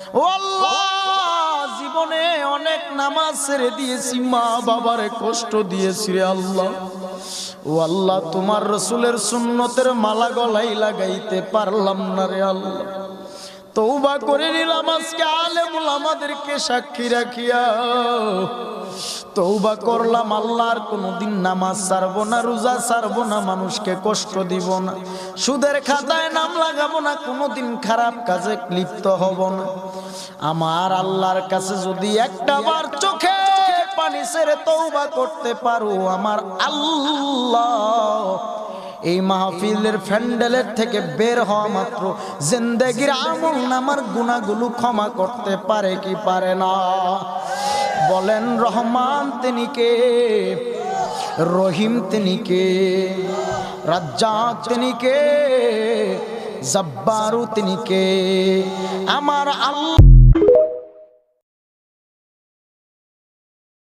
ও আল্লাহ, জীবনে অনেক নামাজ ছেড়ে দিয়েছি, মা বাবার কষ্ট দিয়েছি রে আল্লাহ। ও আল্লাহ, তোমার রসুলের সুন্নতের মালা গলায় লাগাইতে পারলাম না রে আল্লাহ। তওবা করে নিলাম আজকে আলেমুল আমাদেরকে সাক্ষী রাখিয়া। তওবা করলাম আল্লাহর কোনদিন নামাজ ছাড়বো না, রোজা ছাড়বো না, মানুষকে কষ্ট দিব না, সুদের খাতায় নাম লাগাবো না, কোনদিন খারাপ কাজে লিপ্ত হব না। আমার আল্লাহর কাছে যদি একটা বার চোখে পানি ছেড়ে তওবা করতে পারো, আমার আল্লাহ এই মাহফিলের প্যান্ডেলের থেকে বের হওয়া মাত্র জিন্দেগির আমল নামার গুনাহগুলো ক্ষমা করতে পারে কি পারে না? বলেন রহমান তিনি কে, রহিম তিনি কে, রাজ্জাক তিনি কে, জব্বারু তিনি কে? আমার আল্লাহ।